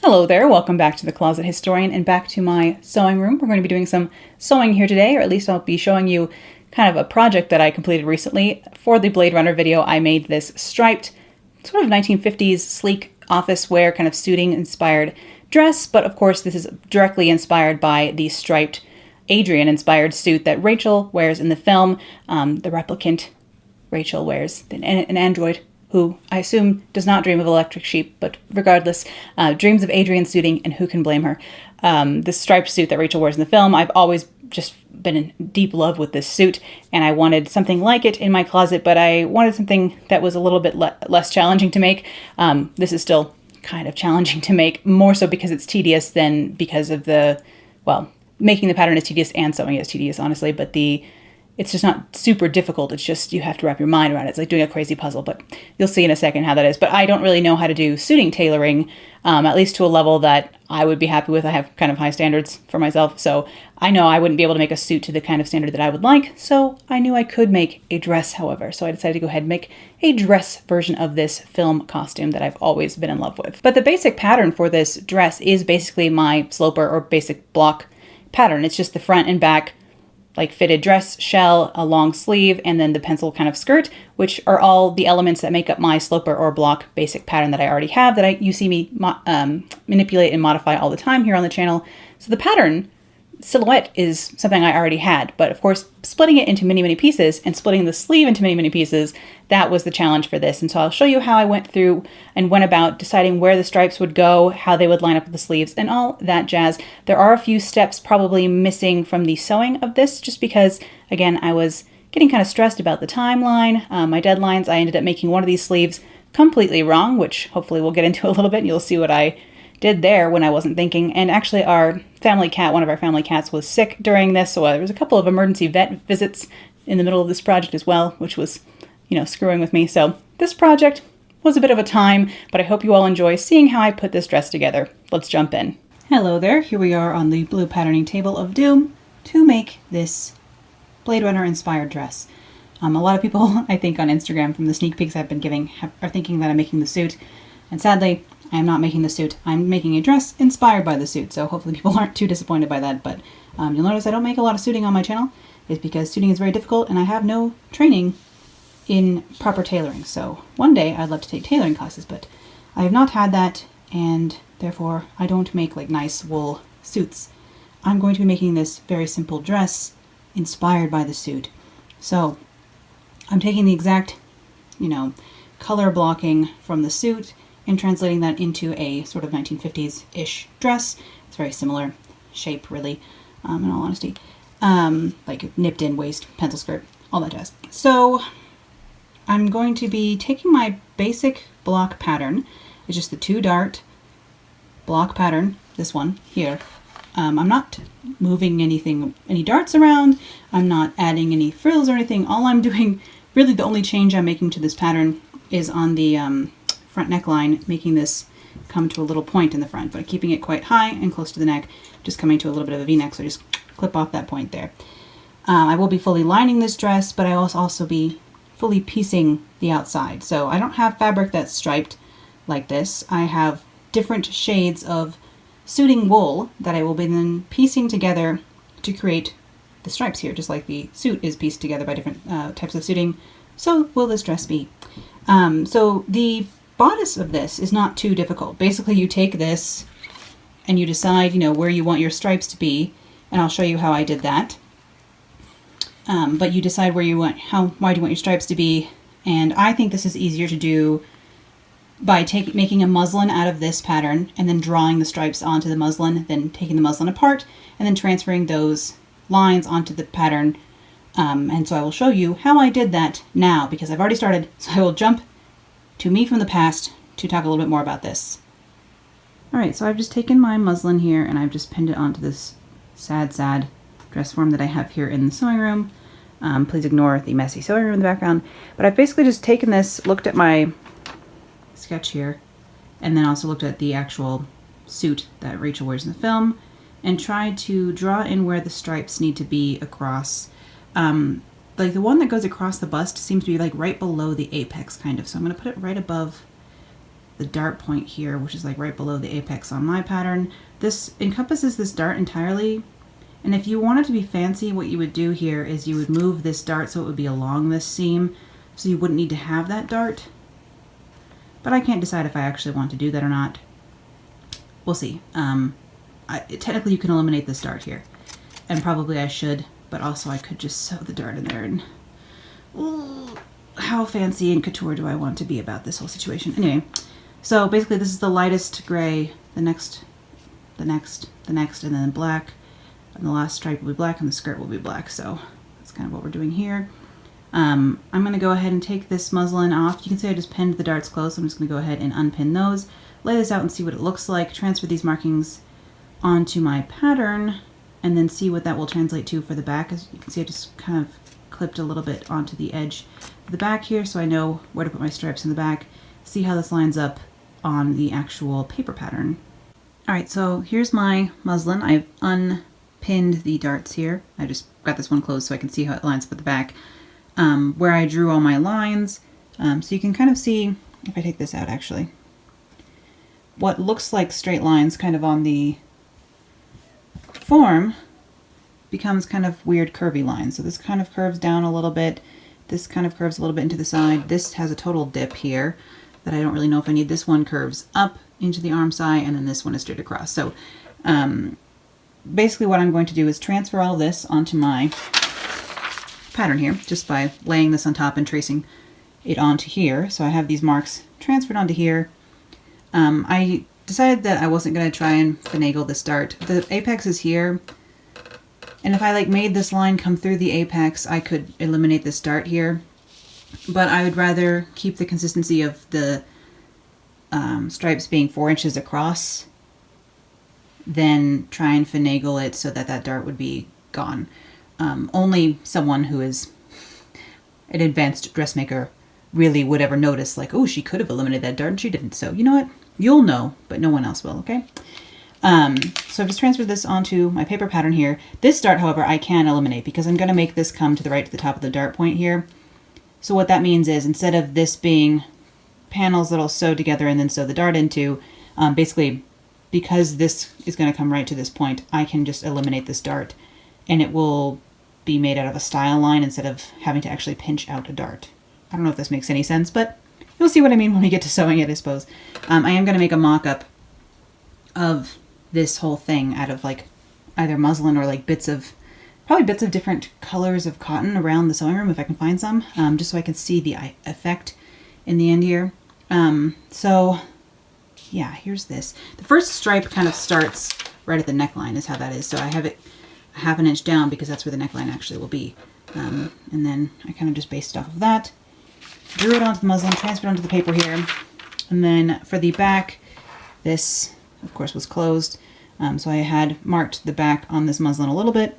Hello there, welcome back to the Closet Historian and back to my sewing room. We're going to be doing some sewing here today, or at least I'll be showing you kind of a project that I completed recently. For the Blade Runner video, I made this striped, sort of 1950s sleek office wear kind of suiting inspired dress, but of course this is directly inspired by the striped Adrian inspired suit that Rachael wears in the film. The replicant Rachael wears, an android who I assume does not dream of electric sheep, but regardless, dreams of Adrian's suiting, and who can blame her? This striped suit that Rachael wears in the film, I've always just been in deep love with this suit, and I wanted something like it in my closet, but I wanted something that was a little bit less challenging to make. This is still kind of challenging to make, more so because it's tedious than because of the, well, making the pattern is tedious and sewing is tedious, honestly, but it's just not super difficult. It's just you have to wrap your mind around it. It's like doing a crazy puzzle, but you'll see in a second how that is. But I don't really know how to do suiting tailoring, at least to a level that I would be happy with. I have kind of high standards for myself, so I know I wouldn't be able to make a suit to the kind of standard that I would like, so I knew I could make a dress, however. So I decided to go ahead and make a dress version of this film costume that I've always been in love with. But the basic pattern for this dress is basically my sloper or basic block pattern. It's just the front and back like fitted dress shell, a long sleeve, and then the pencil kind of skirt, which are all the elements that make up my sloper or block basic pattern that I already have, that you see me manipulate and modify all the time here on the channel. So the pattern silhouette is something I already had, but of course splitting it into many pieces and splitting the sleeve into many pieces, that was the challenge for this. And so I'll show you how I went through and went about deciding where the stripes would go, how they would line up with the sleeves, and all that jazz. There are a few steps probably missing from the sewing of this, just because, again, I was getting kind of stressed about the timeline, my deadlines. I ended up making one of these sleeves completely wrong, which hopefully we'll get into a little bit, and you'll see what I did there when I wasn't thinking. And actually our family cat, one of our family cats, was sick during this, so there was a couple of emergency vet visits in the middle of this project as well, which was, screwing with me. So this project was a bit of a time, but I hope you all enjoy seeing how I put this dress together. Let's jump in. Hello there, here we are on the blue patterning table of doom to make this Blade Runner inspired dress. A lot of people, I think on Instagram from the sneak peeks I've been giving, are thinking that I'm making the suit, and sadly, I am not making the suit. I'm making a dress inspired by the suit, so hopefully people aren't too disappointed by that, but you'll notice I don't make a lot of suiting on my channel. It's because suiting is very difficult and I have no training in proper tailoring. So one day I'd love to take tailoring classes, but I have not had that, and therefore I don't make like nice wool suits. I'm going to be making this very simple dress inspired by the suit. So I'm taking the exact, color blocking from the suit and translating that into a sort of 1950s-ish dress. It's very similar shape, really, in all honesty. Like nipped in waist, pencil skirt, all that jazz. So I'm going to be taking my basic block pattern. It's just the 2-dart block pattern, this one here. I'm not moving any darts around. I'm not adding any frills or anything. All I'm doing, really the only change I'm making to this pattern is on the front neckline, making this come to a little point in the front, but keeping it quite high and close to the neck, just coming to a little bit of a V-neck, so just clip off that point there. I will be fully lining this dress, but I will also be fully piecing the outside. So I don't have fabric that's striped like this. I have different shades of suiting wool that I will be then piecing together to create the stripes here, just like the suit is pieced together by different types of suiting. So will this dress be. So the bodice of this is not too difficult. Basically, you take this and you decide, where you want your stripes to be, and I'll show you how I did that. But you decide where you want, wide you want your stripes to be, and I think this is easier to do by making a muslin out of this pattern and then drawing the stripes onto the muslin, then taking the muslin apart and then transferring those lines onto the pattern. And so I will show you how I did that now, because I've already started, so I will jump to me from the past to talk a little bit more about this. Alright, so I've just taken my muslin here and I've just pinned it onto this sad dress form that I have here in the sewing room. Please ignore the messy sewing room in the background. But I've basically just taken this, looked at my sketch here, and then also looked at the actual suit that Rachael wears in the film, and tried to draw in where the stripes need to be across. Like the one that goes across the bust seems to be like right below the apex, kind of. So I'm going to put it right above the dart point here, which is like right below the apex on my pattern. This encompasses this dart entirely. And if you wanted to be fancy, what you would do here is you would move this dart so it would be along this seam, so you wouldn't need to have that dart. But I can't decide if I actually want to do that or not. We'll see. Technically you can eliminate this dart here, and probably I should, but also I could just sew the dart in there. And ooh, how fancy and couture do I want to be about this whole situation? Anyway, so basically this is the lightest gray, the next, and then black, and the last stripe will be black, and the skirt will be black. So that's kind of what we're doing here. I'm going to go ahead and take this muslin off. You can see I just pinned the darts close. I'm just going to go ahead and unpin those, lay this out and see what it looks like, transfer these markings onto my pattern, and then see what that will translate to for the back. As you can see, I just kind of clipped a little bit onto the edge of the back here so I know where to put my stripes in the back. See how this lines up on the actual paper pattern. Alright, so here's my muslin. I've unpinned the darts here. I just got this one closed so I can see how it lines up at the back. Where I drew all my lines. So you can kind of see, if I take this out actually, what looks like straight lines kind of on the form becomes kind of weird curvy lines. So this kind of curves down a little bit. This kind of curves a little bit into the side. This has a total dip here that I don't really know if I need. This one curves up into the arm side, and then this one is straight across. So basically what I'm going to do is transfer all this onto my pattern here, just by laying this on top and tracing it onto here. So I have these marks transferred onto here. I decided that I wasn't going to try and finagle this dart. The apex is here, and if I like made this line come through the apex, I could eliminate this dart here, but I would rather keep the consistency of the stripes being 4 inches across than try and finagle it so that that dart would be gone. Only someone who is an advanced dressmaker really would ever notice, like, oh, she could have eliminated that dart and she didn't. So you know what? You'll know, but no one else will, okay? So I've just transferred this onto my paper pattern here. This dart, however, I can eliminate because I'm going to make this come to the right to the top of the dart point here. So what that means is instead of this being panels that I'll sew together and then sew the dart into, basically because this is going to come right to this point, I can just eliminate this dart and it will be made out of a style line instead of having to actually pinch out a dart. I don't know if this makes any sense, but you'll see what I mean when we get to sewing it, I suppose. I am going to make a mock-up of this whole thing out of like either muslin or like probably bits of different colors of cotton around the sewing room if I can find some, just so I can see the effect in the end here. So yeah, here's this. The first stripe kind of starts right at the neckline is how that is. So I have it a ½ inch down because that's where the neckline actually will be. And then I kind of just based off of that, drew it onto the muslin, transferred onto the paper here. And then for the back, this of course was closed. So I had marked the back on this muslin a little bit.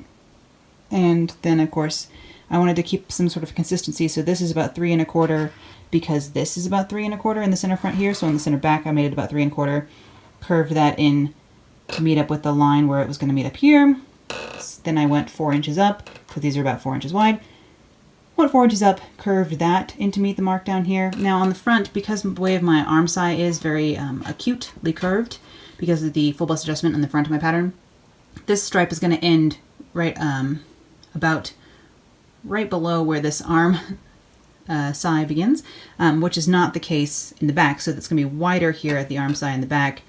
And then of course I wanted to keep some sort of consistency. So this is about 3 1/4 because this is about 3 1/4 in the center front here. So in the center back, I made it about 3 1/4, curved that in to meet up with the line where it was going to meet up here. Then I went 4 inches up because these are about 4 inches wide. Went 4 inches up, curved that in to meet the mark down here. Now on the front, because the way of my arm side is very acutely curved because of the full bust adjustment in the front of my pattern, this stripe is going to end right about right below where this arm side begins, which is not the case in the back. So that's going to be wider here at the arm side and the back,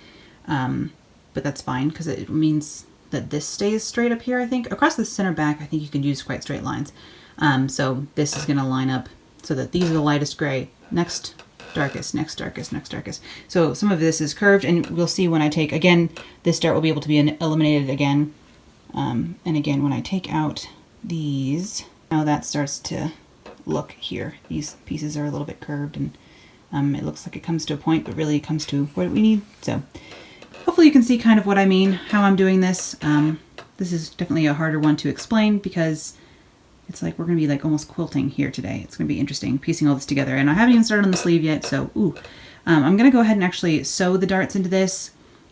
but that's fine because it means that this stays straight up here, I think. Across the center back, I think you can use quite straight lines. So this is going to line up so that these are the lightest gray, next darkest, next darkest, next darkest. So some of this is curved, and we'll see when I take, again, this dart will be able to be eliminated again. And again, when I take out these, now that starts to look here. These pieces are a little bit curved, and it looks like it comes to a point, but really it comes to what we need. So hopefully you can see kind of what I mean, how I'm doing this. This is definitely a harder one to explain because it's like we're going to be like almost quilting here today. It's going to be interesting piecing all this together. And I haven't even started on the sleeve yet, so I'm going to go ahead and actually sew the darts into this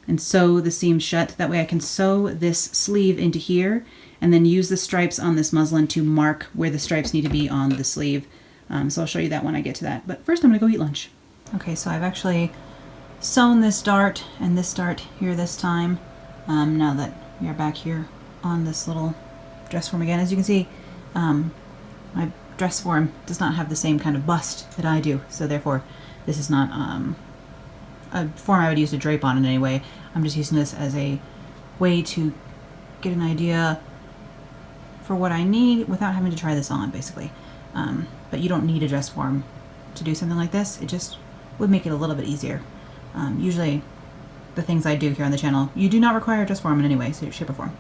and sew the seam shut. That way I can sew this sleeve into here and then use the stripes on this muslin to mark where the stripes need to be on the sleeve. So I'll show you that when I get to that. But first I'm going to go eat lunch. Okay, so I've actually sewn this dart and this dart here this time. Now that we are back here on this little dress form again, as you can see, my dress form does not have the same kind of bust that I do, so therefore this is not a form I would use to drape on in any way. I'm just using this as a way to get an idea for what I need without having to try this on, basically. But you don't need a dress form to do something like this. It just would make it a little bit easier. Usually the things I do here on the channel, you do not require a dress form in any way, shape or form.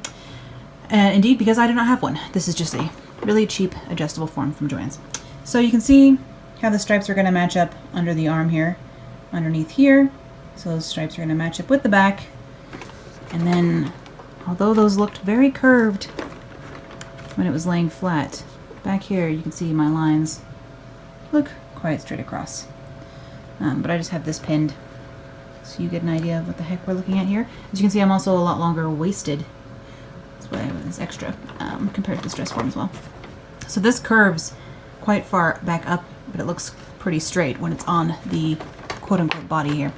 Indeed, because I do not have one. This is just a really cheap adjustable form from Joann's. So you can see how the stripes are going to match up under the arm here, underneath here. So those stripes are going to match up with the back. And then, although those looked very curved when it was laying flat, back here you can see my lines look quite straight across. But I just have this pinned so you get an idea of what the heck we're looking at here. As you can see, I'm also a lot longer waisted. That's why it was extra compared to this dress form as well. So this curves quite far back up, but it looks pretty straight when it's on the quote-unquote body here.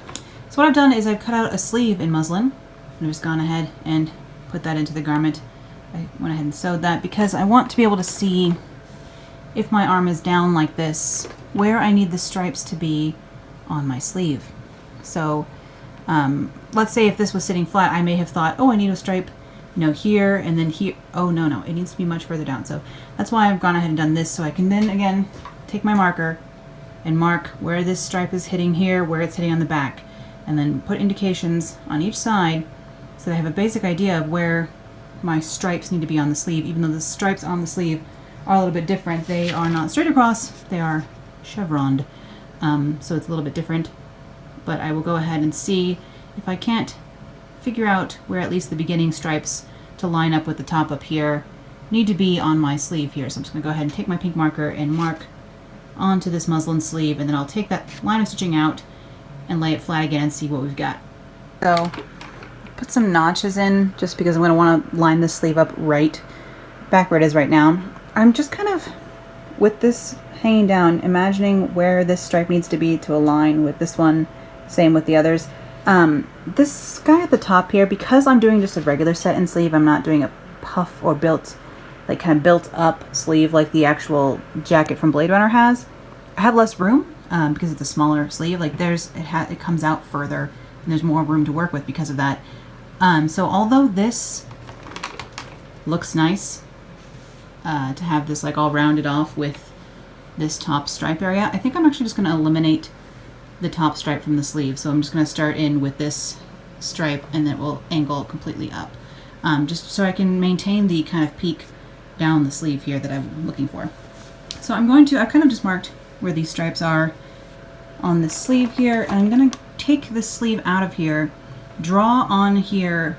So what I've done is I've cut out a sleeve in muslin, and I've just gone ahead and put that into the garment. I went ahead and sewed that because I want to be able to see, if my arm is down like this, where I need the stripes to be on my sleeve. So let's say if this was sitting flat, I may have thought, oh, I need a stripe, you know, here and then here. Oh, no, it needs to be much further down. So that's why I've gone ahead and done this, so I can then again take my marker and mark where this stripe is hitting here, where it's hitting on the back, and then put indications on each side so that I have a basic idea of where my stripes need to be on the sleeve. Even though the stripes on the sleeve are a little bit different, they are not straight across, they are chevroned, so it's a little bit different. But I will go ahead and see if I can't figure out where at least the beginning stripes to line up with the top up here need to be on my sleeve here. So I'm just going to go ahead and take my pink marker and mark onto this muslin sleeve, and then I'll take that line of stitching out and lay it flat again and see what we've got. So put some notches in just because I'm going to want to line this sleeve up right back where it is right now. I'm just kind of, with this hanging down, imagining where this stripe needs to be to align with this one, same with the others. This guy at the top here, because I'm doing just a regular set-in sleeve, I'm not doing a puff or built, like kind of built up sleeve like the actual jacket from Blade Runner has. I have less room because it's a smaller sleeve. Like it comes out further and there's more room to work with because of that. So although this looks nice to have this like all rounded off with this top stripe area, I think I'm actually just going to eliminate the top stripe from the sleeve. So I'm just going to start in with this stripe and then it will angle completely up. Just so I can maintain the kind of peak down the sleeve here that I'm looking for. So I've kind of just marked where these stripes are on the sleeve here, and I'm going to take this sleeve out of here, draw on here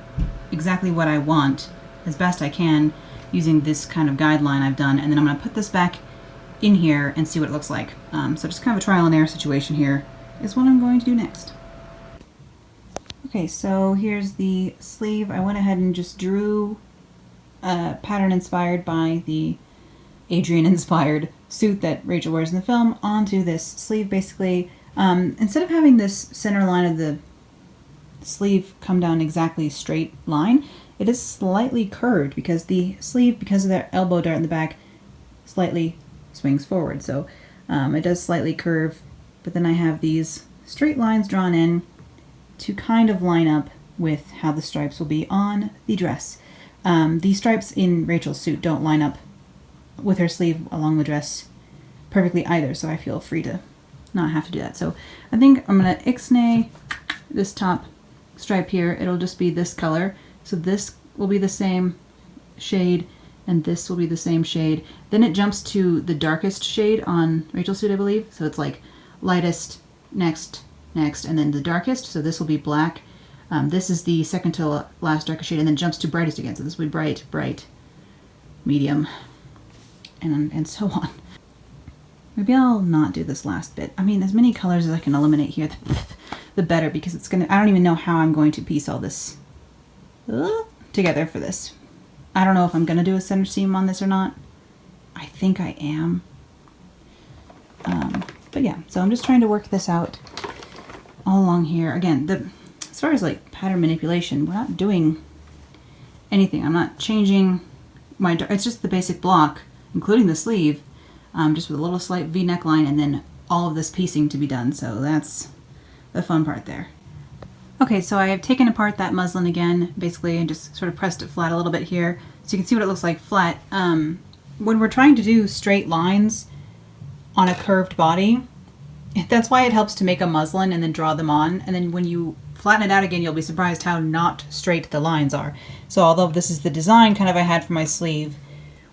exactly what I want as best I can using this kind of guideline I've done, and then I'm going to put this back in here and see what it looks like. So just kind of a trial and error situation here is what I'm going to do next. Okay, so here's the sleeve. I went ahead and just drew a pattern inspired by the Adrian-inspired suit that Rachael wears in the film onto this sleeve, basically. Instead of having this center line of the sleeve come down exactly straight line, it is slightly curved because the sleeve, because of the elbow dart in the back, slightly swings forward. So it does slightly curve, but then I have these straight lines drawn in to kind of line up with how the stripes will be on the dress. The stripes in Rachel's suit don't line up with her sleeve along the dress perfectly either, so I feel free to not have to do that. So I think I'm going to ixnay this top stripe here. It'll just be this color. So this will be the same shade, and this will be the same shade. Then it jumps to the darkest shade on Rachel's suit, I believe. So it's like lightest, next, and then the darkest. So this will be black. This is the second to last darkest shade, and then jumps to brightest again. So this will be bright, bright, medium, and so on. Maybe I'll not do this last bit. I mean, as many colors as I can eliminate here, the better, because it's gonna, I don't even know how I'm going to piece all this together for this. I don't know if I'm gonna do a center seam on this or not. I think I am. But yeah, so I'm just trying to work this out all along here. Again, as far as like pattern manipulation, we're not doing anything. I'm not changing my, it's just the basic block, including the sleeve, just with a little slight V neckline and then all of this piecing to be done. So that's the fun part there. Okay, so I have taken apart that muslin again, basically, and just sort of pressed it flat a little bit here, so you can see what it looks like flat. When we're trying to do straight lines on a curved body, that's why it helps to make a muslin and then draw them on, and then when you flatten it out again, you'll be surprised how not straight the lines are. So although this is the design kind of I had for my sleeve,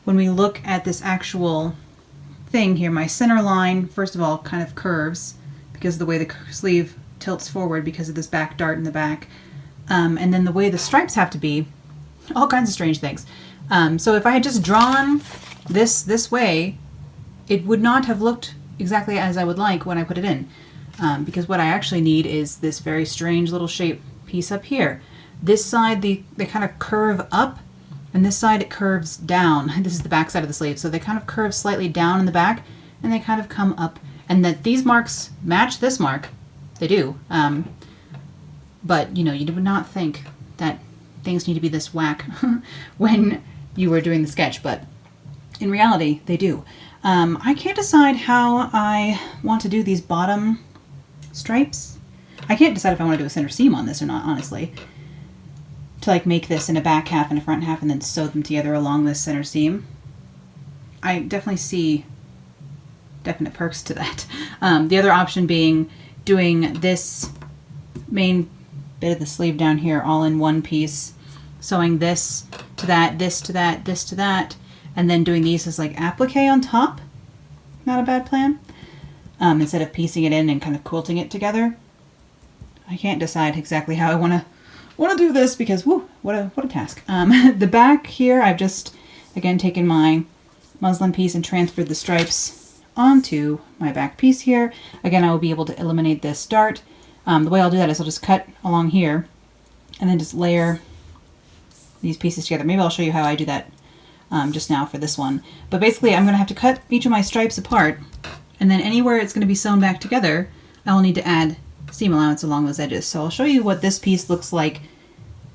when we look at this actual thing here, my center line, first of all, kind of curves because of the way the sleeve tilts forward because of this back dart in the back. And then the way the stripes have to be, all kinds of strange things. So if I had just drawn this way, it would not have looked exactly as I would like when I put it in. Because what I actually need is this very strange little shape piece up here. This side, they kind of curve up, and this side it curves down. This is the back side of the sleeve. So they kind of curve slightly down in the back, and they kind of come up. And that these marks match this mark. They do, but you know, you would not think that things need to be this whack when you were doing the sketch, but in reality, they do. I can't decide how I want to do these bottom stripes. I can't decide if I want to do a center seam on this or not, honestly. To like make this in a back half and a front half and then sew them together along this center seam. I definitely see definite perks to that. The other option being doing this main bit of the sleeve down here all in one piece, sewing this to that, this to that, this to that, and then doing these as like applique on top. Not a bad plan. Instead of piecing it in and kind of quilting it together. I can't decide exactly how I want to do this because whoo, what a task. The back here, I've just again taken my muslin piece and transferred the stripes onto my back piece here. Again, I will be able to eliminate this dart. The way I'll do that is I'll just cut along here and then just layer these pieces together. Maybe I'll show you how I do that just now for this one. But basically, I'm going to have to cut each of my stripes apart, and then anywhere it's going to be sewn back together, I will need to add seam allowance along those edges. So I'll show you what this piece looks like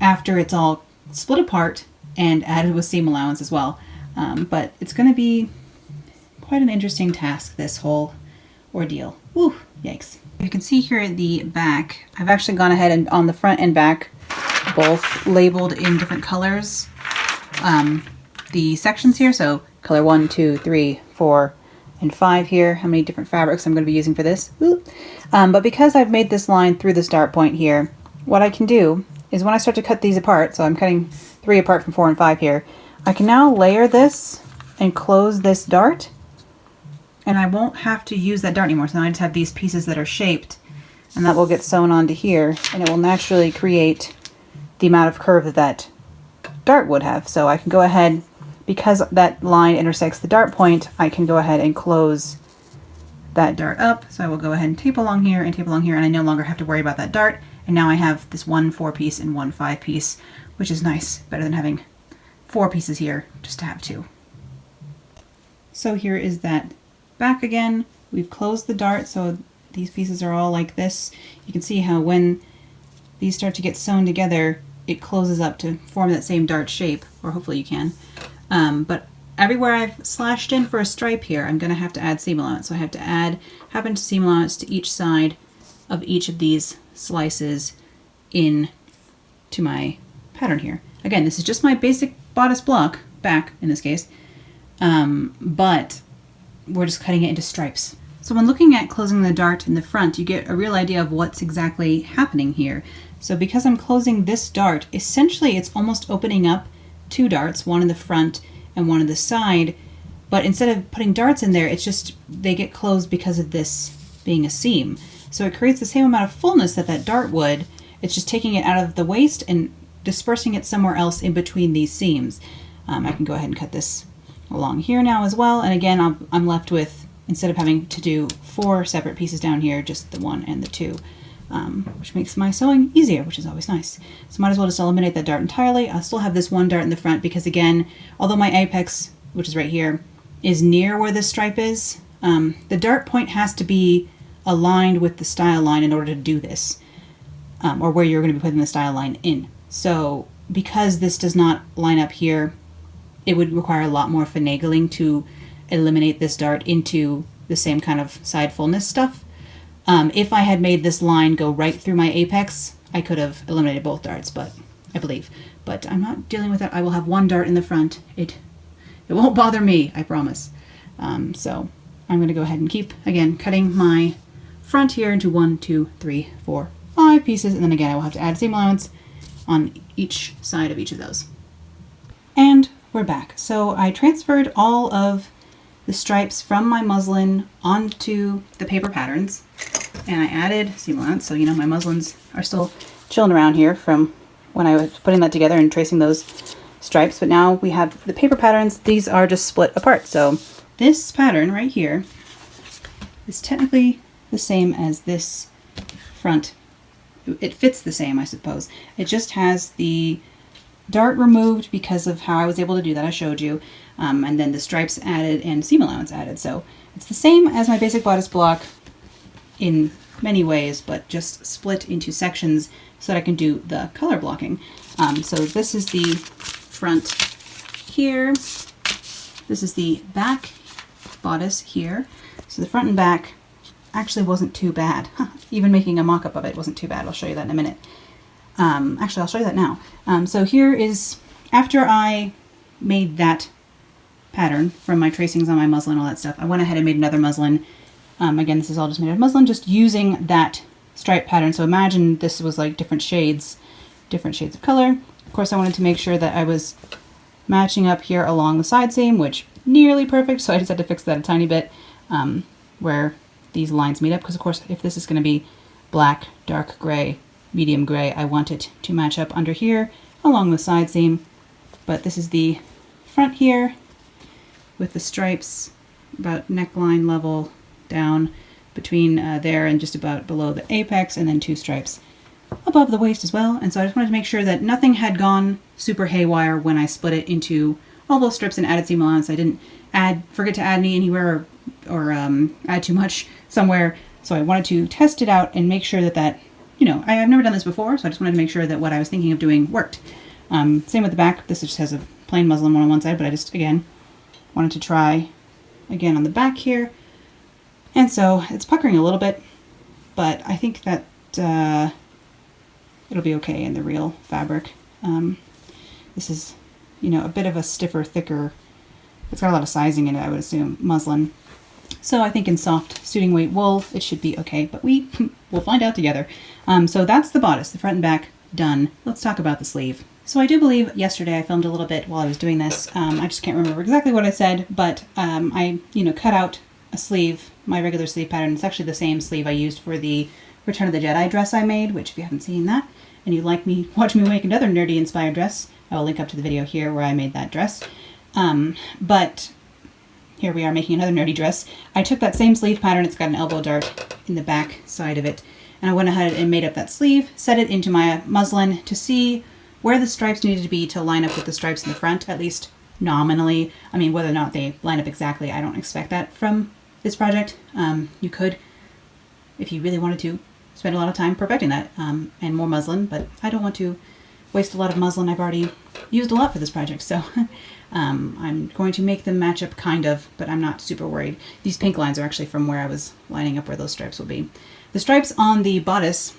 after it's all split apart and added with seam allowance as well. But it's going to be quite an interesting task, this whole ordeal. Woo, yikes. You can see here at the back, I've actually gone ahead and on the front and back, both labeled in different colors, the sections here. So color 1, 2, 3, 4, and 5 here, how many different fabrics I'm going to be using for this. But because I've made this line through this dart point here, what I can do is when I start to cut these apart, so I'm cutting 3 apart from 4 and 5 here, I can now layer this and close this dart, and I won't have to use that dart anymore. So now I just have these pieces that are shaped, and that will get sewn onto here, and it will naturally create the amount of curve that that dart would have. So I can go ahead, because that line intersects the dart point, I can go ahead and close that dart up. So I will go ahead and tape along here and tape along here, and I no longer have to worry about that dart. And now I have this 1 4-piece and 1 5-piece, which is nice, better than having 4 pieces here just to have 2. So here is that back again. We've closed the dart, so these pieces are all like this. You can see how when these start to get sewn together, it closes up to form that same dart shape, or hopefully you can. But everywhere I've slashed in for a stripe here, I'm going to have to add seam allowance. So I have to add half inch seam allowance to each side of each of these slices in to my pattern here. Again, this is just my basic bodice block, back in this case, but we're just cutting it into stripes. So when looking at closing the dart in the front, you get a real idea of what's exactly happening here. So because I'm closing this dart, essentially it's almost opening up 2 darts, one in the front and one in the side, but instead of putting darts in there, it's just they get closed because of this being a seam. So it creates the same amount of fullness that that dart would. It's just taking it out of the waist and dispersing it somewhere else in between these seams. I can go ahead and cut this along here now as well, and again I'm left with, instead of having to do 4 separate pieces down here, just the 1 and the 2, which makes my sewing easier, which is always nice. So might as well just eliminate that dart entirely. I'll still have this 1 dart in the front because, again, although my apex, which is right here, is near where this stripe is, the dart point has to be aligned with the style line in order to do this, or where you're going to be putting the style line in. So because this does not line up here, it would require a lot more finagling to eliminate this dart into the same kind of side fullness stuff. If I had made this line go right through my apex, I could have eliminated both darts, but I believe. But I'm not dealing with that. I will have one dart in the front. It won't bother me, I promise. So I'm going to go ahead and keep, again, cutting my front here into 1, 2, 3, 4, 5 pieces, and then again I will have to add seam allowance on each side of each of those. And we're back. So I transferred all of the stripes from my muslin onto the paper patterns, and I added seam allowance. So, you know, my muslins are still chilling around here from when I was putting that together and tracing those stripes, but now we have the paper patterns. These are just split apart. So this pattern right here is technically the same as this front. It fits the same, I suppose. It just has the dart removed because of how I was able to do that. I showed you. And then the stripes added and seam allowance added. So it's the same as my basic bodice block in many ways, but just split into sections so that I can do the color blocking. So this is the front here. This is the back bodice here. So the front and back actually wasn't too bad. Even making a mock-up of it wasn't too bad. I'll show you that in a minute. Actually, I'll show you that now. So here is, after I made that pattern from my tracings on my muslin, all that stuff, I went ahead and made another muslin. Again, this is all just made out of muslin, just using that stripe pattern. So imagine this was like different shades of color. Of course, I wanted to make sure that I was matching up here along the side seam, which nearly perfect. So I just had to fix that a tiny bit, where these lines meet up. Because of course, if this is going to be black, dark gray, medium gray, I want it to match up under here along the side seam. But this is the front here with the stripes about neckline level down between there and just about below the apex, and then 2 stripes above the waist as well. And so I just wanted to make sure that nothing had gone super haywire when I split it into all those strips and added seam allowance. I didn't forget to add any anywhere or add too much somewhere. So I wanted to test it out and make sure that, you know, I've never done this before, so I just wanted to make sure that what I was thinking of doing worked. Same with the back. This just has a plain muslin one on one side, but I just, again, wanted to try again on the back here. And so it's puckering a little bit, but I think that it'll be okay in the real fabric. This is, you know, a bit of a stiffer, thicker, it's got a lot of sizing in it, I would assume, muslin. So I think in soft suiting weight wool, it should be okay, but we'll find out together. So that's the bodice, the front and back, done. Let's talk about the sleeve. So I do believe yesterday I filmed a little bit while I was doing this. I just can't remember exactly what I said, but I, you know, cut out a sleeve, my regular sleeve pattern. It's actually the same sleeve I used for the Return of the Jedi dress I made, which if you haven't seen that, and you'd like me, watch me make another nerdy inspired dress, I will link up to the video here where I made that dress. But here we are making another nerdy dress. I took that same sleeve pattern, it's got an elbow dart in the back side of it, and I went ahead and made up that sleeve, set it into my muslin to see where the stripes needed to be to line up with the stripes in the front, at least nominally. I mean, whether or not they line up exactly, I don't expect that from this project. You could, if you really wanted to, spend a lot of time perfecting that, and more muslin, but I don't want to waste a lot of muslin. I've already used a lot for this project, so I'm going to make them match up kind of, but I'm not super worried. These pink lines are actually from where I was lining up where those stripes will be. The stripes on the bodice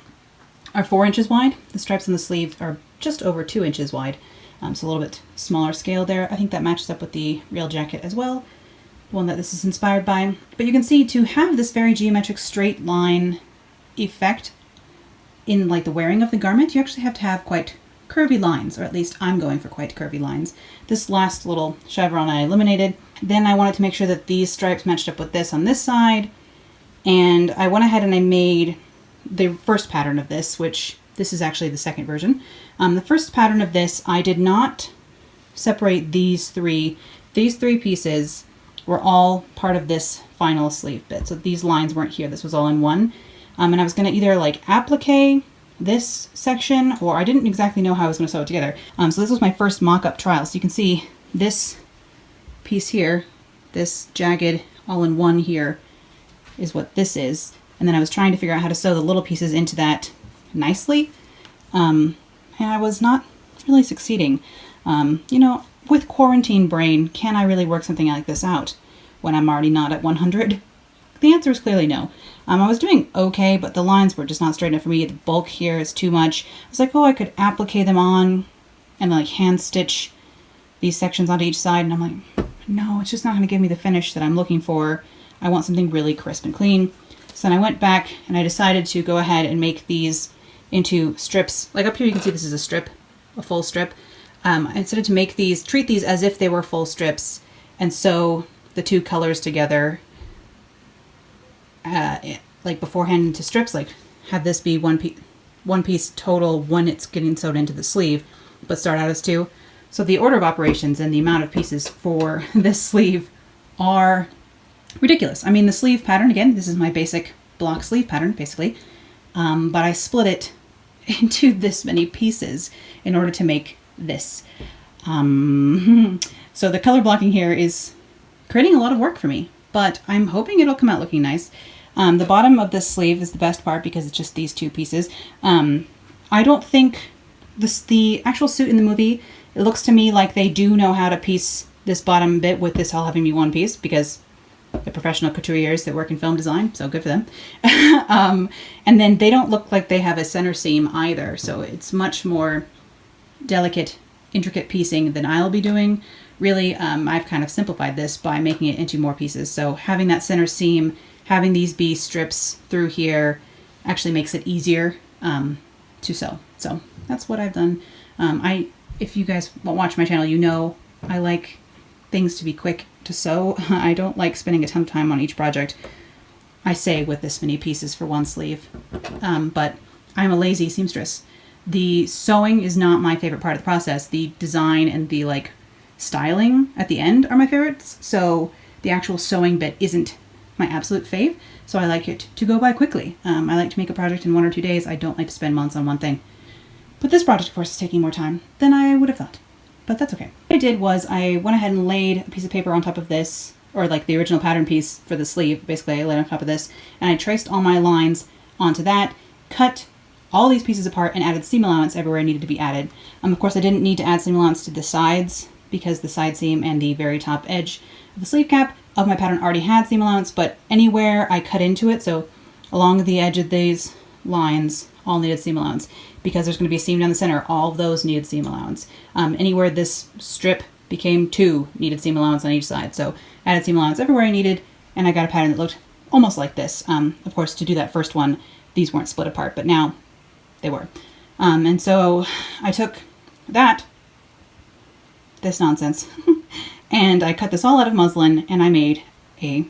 are 4 inches wide. The stripes on the sleeve are just over 2 inches wide, so a little bit smaller scale there. I think that matches up with the real jacket as well, the one that this is inspired by. But you can see, to have this very geometric straight line effect in like the wearing of the garment, you actually have to have quite curvy lines, or at least I'm going for quite curvy lines. This last little chevron I eliminated. Then I wanted to make sure that these stripes matched up with this on this side, and I went ahead and I made the first pattern of this, which this is actually the second version. The first pattern of this, I did not separate these three. These 3 pieces were all part of this final sleeve bit, so these lines weren't here. This was all in one. And I was going to either like applique this section, or I didn't exactly know how I was going to sew it together. So this was my first mock-up trial. So you can see this piece here, this jagged all-in-one here, is what this is. and then I was trying to figure out how to sew the little pieces into that nicely, and I was not really succeeding. You know, with quarantine brain, can I really work something like this out when I'm already not at 100? The answer is clearly no. I was doing okay, but the lines were just not straight enough for me. The bulk here is too much. I was like, oh, I could applique them on and like hand stitch these sections onto each side. And I'm like, no, it's just not going to give me the finish that I'm looking for. I want something really crisp and clean. So then I went back and I decided to go ahead and make these into strips. Like up here you can see this is a strip, a full strip. I decided to make these, treat these as if they were full strips, and sew the two colors together like beforehand into strips, like have this be one piece total when it's getting sewed into the sleeve, but start out as two. So the order of operations and the amount of pieces for this sleeve are ridiculous. I mean, the sleeve pattern, again, this is my basic block sleeve pattern, basically, but I split it into this many pieces in order to make this. So the color blocking here is creating a lot of work for me, but I'm hoping it'll come out looking nice. The bottom of this sleeve is the best part because it's just these two pieces. I don't think the actual suit in the movie, it looks to me like they do know how to piece this bottom bit with this all having be one piece, because they're professional couturiers that work in film design, so good for them. And then they don't look like they have a center seam either, so it's much more delicate, intricate piecing than I'll be doing. Really, I've kind of simplified this by making it into more pieces. So having that center seam, having these be strips through here actually makes it easier to sew. So that's what I've done. If you guys watch my channel, you know I like things to be quick to sew. I don't like spending a ton of time on each project, I say, with this many pieces for one sleeve. But I'm a lazy seamstress. The sewing is not my favorite part of the process. The design and the like styling at the end are my favorites. So the actual sewing bit isn't my absolute fave. So I like it to go by quickly. I like to make a project in 1 or 2 days. I don't like to spend months on one thing. But this project, of course, is taking more time than I would have thought. But that's okay. What I did was I went ahead and laid a piece of paper on top of this, or like the original pattern piece for the sleeve. Basically, I laid on top of this, and I traced all my lines onto that, cut all these pieces apart, and added seam allowance everywhere it needed to be added. Of course, I didn't need to add seam allowance to the sides because the side seam and the very top edge of the sleeve cap of my pattern already had seam allowance, but anywhere I cut into it, so along the edge of these lines, all needed seam allowance. Because there's going to be a seam down the center, all of those needed seam allowance. Anywhere this strip became 2 needed seam allowance on each side. So added seam allowance everywhere I needed, and I got a pattern that looked almost like this. Of course, to do that first one, these weren't split apart, but now they were. And so I took this nonsense, and I cut this all out of muslin, and I made a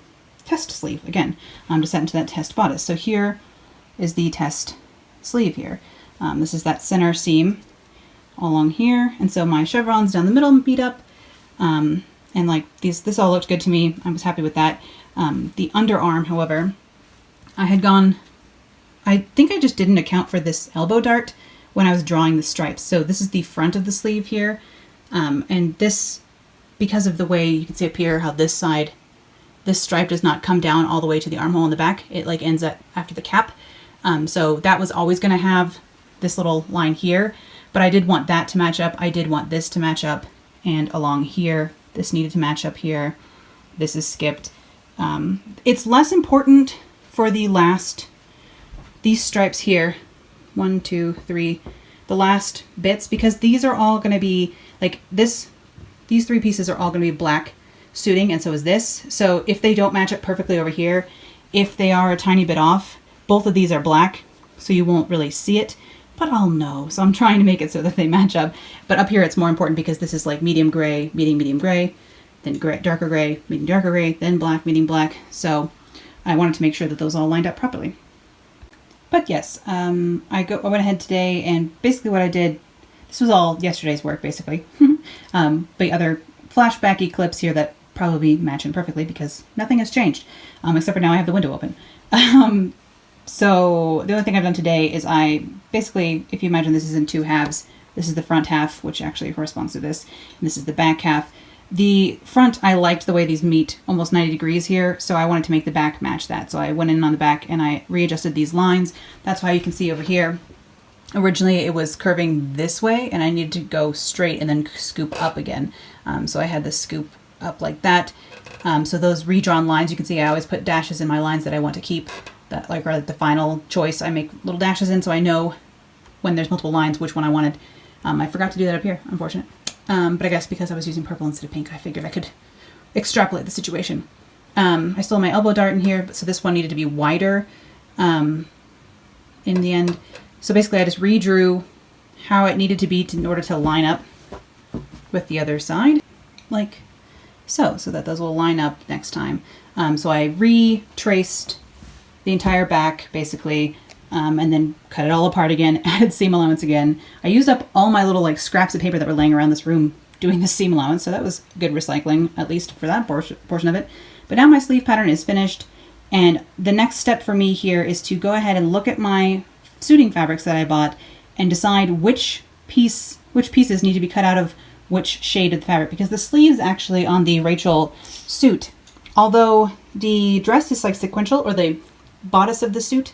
test sleeve, again, to set into that test bodice. So here is the test sleeve here. This is that center seam all along here, and so my chevrons down the middle meet up, and like this all looked good to me. I was happy with that. The underarm, however, I think I just didn't account for this elbow dart when I was drawing the stripes. So this is the front of the sleeve here, and this, because of the way you can see up here how this side, this stripe does not come down all the way to the armhole in the back. It like ends at after the cap. So that was always going to have this little line here, but I did want that to match up. I did want this to match up, and along here, this needed to match up here. This is skipped. It's less important for these stripes here, 1, 2, 3, the last bits, because these are all going to be like these 3 pieces are all going to be black suiting, and so is this. So if they don't match up perfectly over here, if they are a tiny bit off, both of these are black, so you won't really see it, but I'll know. So I'm trying to make it so that they match up. But up here it's more important because this is like medium gray, medium gray, then gray, darker gray, medium darker gray, then black, medium black. So I wanted to make sure that those all lined up properly. But yes, I went ahead today, and basically what I did, this was all yesterday's work basically. But other flashbacky clips here that probably match in perfectly because nothing has changed, except for now I have the window open. So the only thing I've done today is I basically, if you imagine this is in 2 halves, this is the front half, which actually corresponds to this, and this is the back half. The front, I liked the way these meet almost 90 degrees here, so I wanted to make the back match that. So I went in on the back and I readjusted these lines. That's why you can see over here, originally it was curving this way and I needed to go straight and then scoop up again. So I had this scoop up like that. So those redrawn lines, you can see I always put dashes in my lines that I want to keep. That like the final choice, I make little dashes in so I know when there's multiple lines which one I wanted. I forgot to do that up here, unfortunate. But I guess because I was using purple instead of pink, I figured I could extrapolate the situation. I still have my elbow dart in here, so this one needed to be wider in the end. So basically I just redrew how it needed to be in order to line up with the other side, like so that those will line up next time. So I retraced the entire back, basically, and then cut it all apart again, added seam allowance again. I used up all my little like scraps of paper that were laying around this room doing the seam allowance, so that was good recycling, at least for that portion of it. But now my sleeve pattern is finished, and the next step for me here is to go ahead and look at my suiting fabrics that I bought and decide which pieces need to be cut out of which shade of the fabric, because the sleeves actually on the Rachael suit, although the dress is like sequential, or the bodice of the suit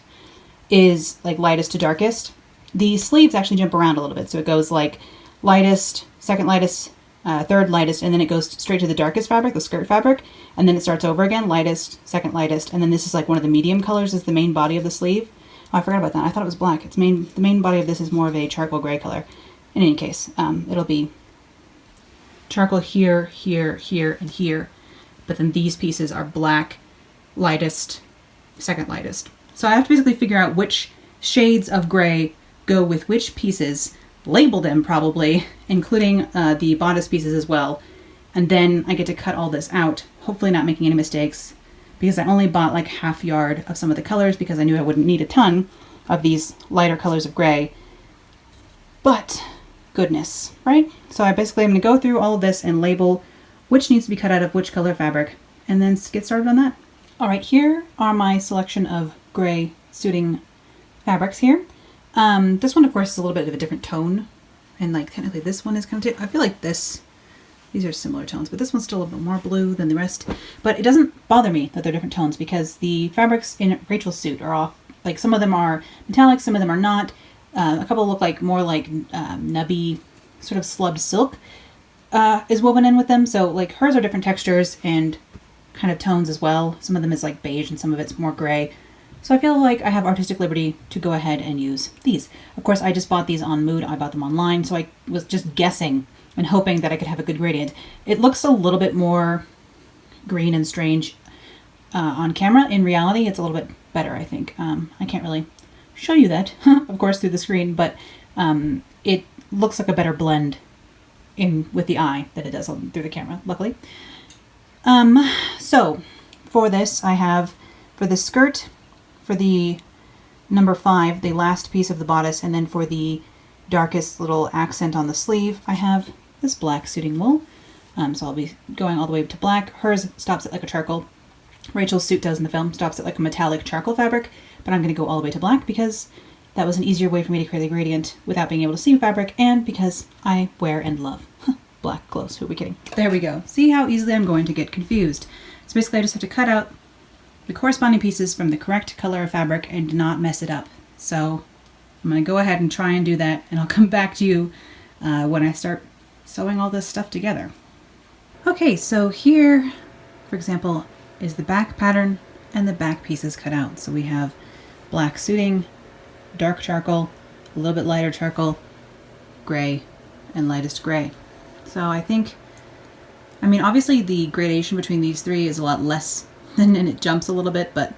is like lightest to darkest, the sleeves actually jump around a little bit. So it goes like lightest, second lightest, third lightest, and then it goes straight to the darkest fabric, the skirt fabric, and then it starts over again, lightest, second lightest, and then this is like one of the medium colors is the main body of the sleeve. Oh, I forgot about that. I thought it was black. The main body of this is more of a charcoal gray color. In any case, it'll be charcoal here, here, here, and here, but then these pieces are black, lightest, second lightest. So I have to basically figure out which shades of gray go with which pieces, label them probably, including the bodice pieces as well. And then I get to cut all this out, hopefully not making any mistakes, because I only bought like half yard of some of the colors because I knew I wouldn't need a ton of these lighter colors of gray. But goodness, right? So I basically am going to go through all of this and label which needs to be cut out of which color fabric, and then get started on that. All right, here are my selection of gray suiting fabrics here. This one, of course, is a little bit of a different tone, and like technically this one is kind of, I feel like these are similar tones, but this one's still a bit more blue than the rest. But it doesn't bother me that they're different tones, because the fabrics in Rachel's suit are off. Like some of them are metallic, some of them are not. A couple look like more like nubby, sort of slubbed silk is woven in with them. So like hers are different textures and kind of tones as well. Some of them is like beige and some of it's more gray. So I feel like I have artistic liberty to go ahead and use these. Of course, I just bought these on Mood. I bought them online, so I was just guessing and hoping that I could have a good gradient. It looks a little bit more green and strange on camera. In reality, it's a little bit better, I think. I can't really show you that, of course, through the screen, but it looks like a better blend with the eye than it does through the camera, luckily. So for this, I have, for the skirt, for the number 5, the last piece of the bodice, and then for the darkest little accent on the sleeve, I have this black suiting wool. So I'll be going all the way to black. Hers stops at like a charcoal. Rachel's suit does in the film, stops at like a metallic charcoal fabric, but I'm going to go all the way to black because that was an easier way for me to create the gradient without being able to see fabric, and because I wear and love black clothes. Who are we kidding? There we go. See how easily I'm going to get confused. So basically I just have to cut out the corresponding pieces from the correct color of fabric and not mess it up. So I'm going to go ahead and try and do that, and I'll come back to you when I start sewing all this stuff together. Okay, so here, for example, is the back pattern and the back pieces cut out. So we have black suiting, dark charcoal, a little bit lighter charcoal, gray, and lightest gray. So I think, I mean, obviously the gradation between these three is a lot less and it jumps a little bit, but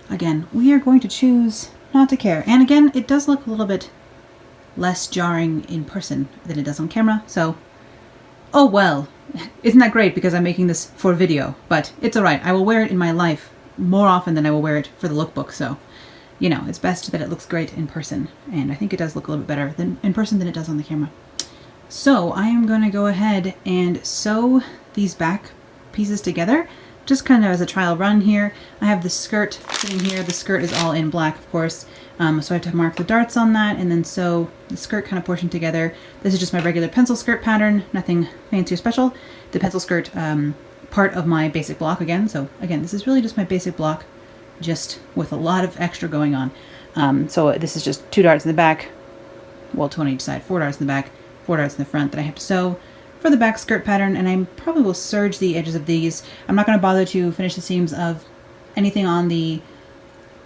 again, we are going to choose not to care. And again, it does look a little bit less jarring in person than it does on camera, so oh well. Isn't that great, because I'm making this for video, but it's alright. I will wear it in my life more often than I will wear it for the lookbook, so you know, it's best that it looks great in person, and I think it does look a little bit better in person than it does on the camera. So I am going to go ahead and sew these back pieces together, just kind of as a trial run here. I have the skirt sitting here. The skirt is all in black, of course. So I have to mark the darts on that and then sew the skirt kind of portion together. This is just my regular pencil skirt pattern, nothing fancy or special. The pencil skirt part of my basic block again. So again, this is really just my basic block, just with a lot of extra going on. So this is just 2 darts in the back, well, 2 on each side, 4 darts in the back, 4 darts in the front that I have to sew for the back skirt pattern, and I probably will serge the edges of these. I'm not going to bother to finish the seams of anything on the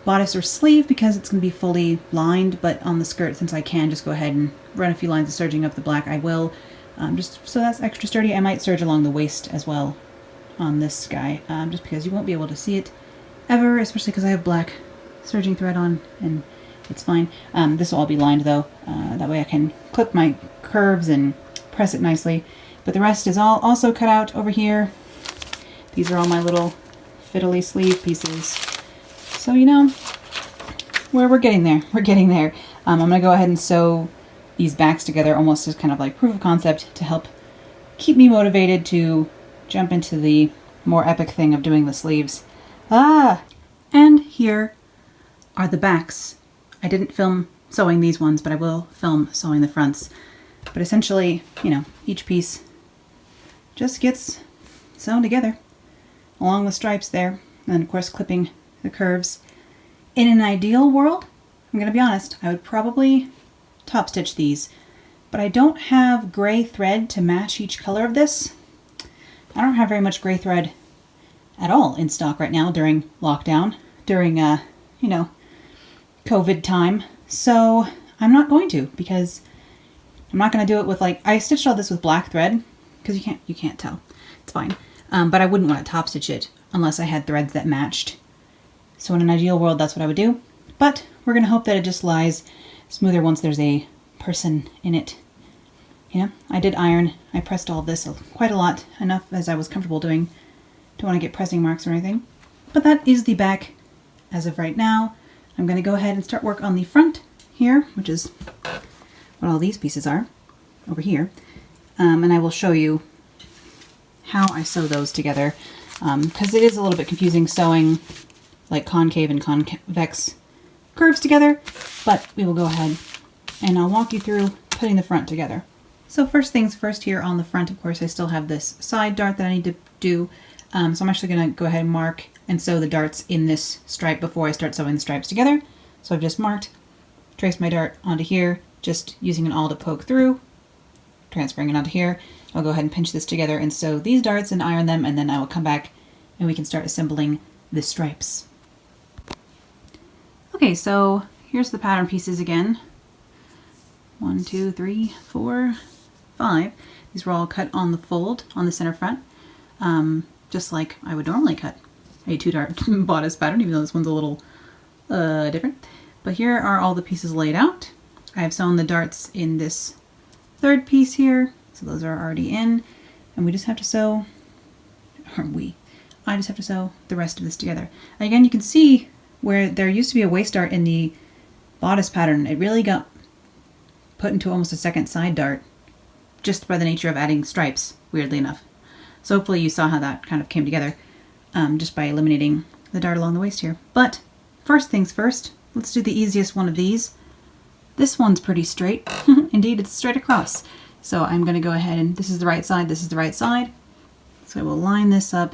bodice or sleeve because it's going to be fully lined, but on the skirt, since I can just go ahead and run a few lines of serging up the black, I will, just so that's extra sturdy. I might serge along the waist as well on this guy, just because you won't be able to see it ever, especially because I have black serging thread on, and it's fine. This will all be lined though, that way I can clip my curves and press it nicely. But the rest is all also cut out over here. These are all my little fiddly sleeve pieces. So you know, we're getting there. We're getting there. I'm going to go ahead and sew these backs together almost as kind of like proof of concept to help keep me motivated to jump into the more epic thing of doing the sleeves. And here are the backs. I didn't film sewing these ones, but I will film sewing the fronts. But essentially, you know, each piece just gets sewn together along the stripes there. And of course, clipping the curves. In an ideal world, I'm going to be honest, I would probably top stitch these, but I don't have gray thread to match each color of this. I don't have very much gray thread at all in stock right now during lockdown, during, you know, COVID time. So I'm not going to, because I'm not going to do it with, like, I stitched all this with black thread because you can't tell. It's fine. But I wouldn't want to top stitch it unless I had threads that matched. So in an ideal world, that's what I would do. But we're going to hope that it just lies smoother once there's a person in it. Yeah, I did iron. I pressed all of this quite a lot, enough as I was comfortable doing. Don't want to get pressing marks or anything. But that is the back as of right now. I'm going to go ahead and start work on the front here, which is what all these pieces are over here. And I will show you how I sew those together, because it is a little bit confusing sewing like concave and convex curves together, but we will go ahead and I'll walk you through putting the front together. So first things first, here on the front, of course, I still have this side dart that I need to do. So I'm actually going to go ahead and mark and sew the darts in this stripe before I start sewing the stripes together. So I've just marked, traced my dart onto here, just using an awl to poke through, transferring it onto here. I'll go ahead and pinch this together and sew these darts and iron them, and then I will come back and we can start assembling the stripes. Okay, so here's the pattern pieces again. 1, 2, 3, 4, 5. These were all cut on the fold on the center front, just like I would normally cut a 2-dart bodice pattern, even though this one's a little different. But here are all the pieces laid out. I have sewn the darts in this third piece here, so those are already in, and we just have to sew, I just have to sew the rest of this together. Again, you can see where there used to be a waist dart in the bodice pattern. It really got put into almost a second side dart just by the nature of adding stripes, weirdly enough. So hopefully you saw how that kind of came together, just by eliminating the dart along the waist here. But first things first, let's do the easiest one of these. This one's pretty straight. Indeed, it's straight across. So I'm going to go ahead and this is the right side, this is the right side. So I will line this up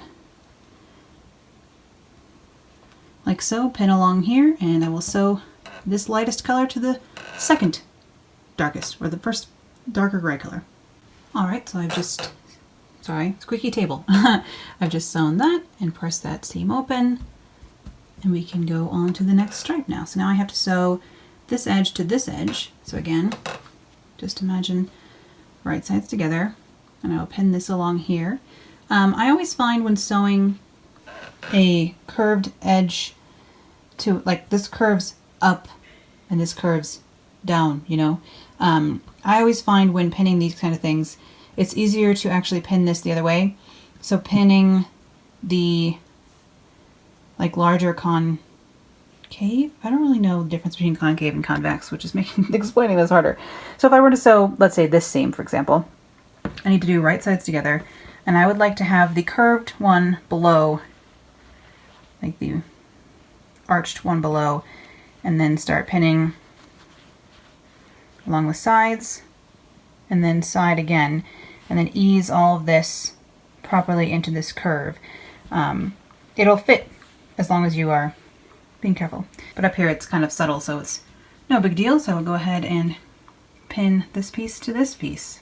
like so, pin along here, and I will sew this lightest color to the second darkest, or the first darker gray color. Alright, so I've just, sorry, squeaky table. I've just sewn that and pressed that seam open, and we can go on to the next stripe now. So now I have to sew this edge to this edge. So again, just imagine right sides together, and I'll pin this along here. I always find when sewing a curved edge to, like, this curves up and this curves down, you know. I always find when pinning these kind of things, it's easier to actually pin this the other way. So pinning the, like, larger concave, I don't really know the difference between concave and convex, which is making explaining this harder. So if I were to sew, let's say this seam, for example, I need to do right sides together, and I would like to have the curved one below, like the arched one below, and then start pinning along the sides, and then side again, and then ease all of this properly into this curve. It'll fit as long as you are being careful. But up here it's kind of subtle, so it's no big deal. So I'll go ahead and pin this piece to this piece.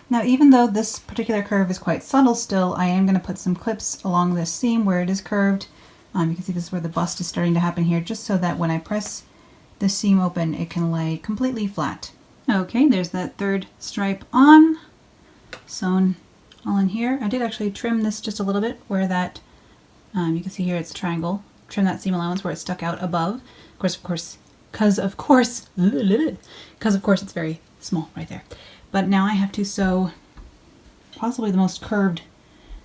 Now, even though this particular curve is quite subtle still, I am going to put some clips along this seam where it is curved. You can see this is where the bust is starting to happen here, just so that when I press this seam open, it can lay completely flat. Okay, there's that third stripe on, sewn all in here. I did actually trim this just a little bit where that, you can see here it's a triangle. Trim that seam allowance where it stuck out above. Because of course it's very small right there. But now I have to sew possibly the most curved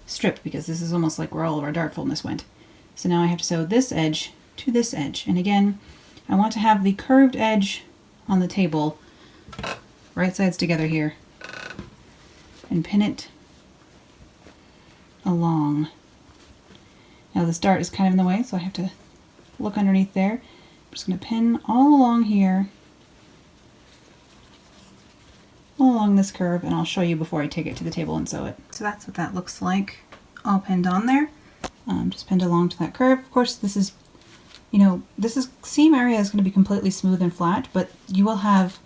strip, because this is almost like where all of our dart fullness went. So now I have to sew this edge to this edge. And again, I want to have the curved edge on the table, right sides together here, and pin it along. Now this dart is kind of in the way, so I have to look underneath there. I'm just going to pin all along here, all along this curve, and I'll show you before I take it to the table and sew it. So that's what that looks like, all pinned on there. Just pinned along to that curve. Of course, this is, seam area is going to be completely smooth and flat, but you will have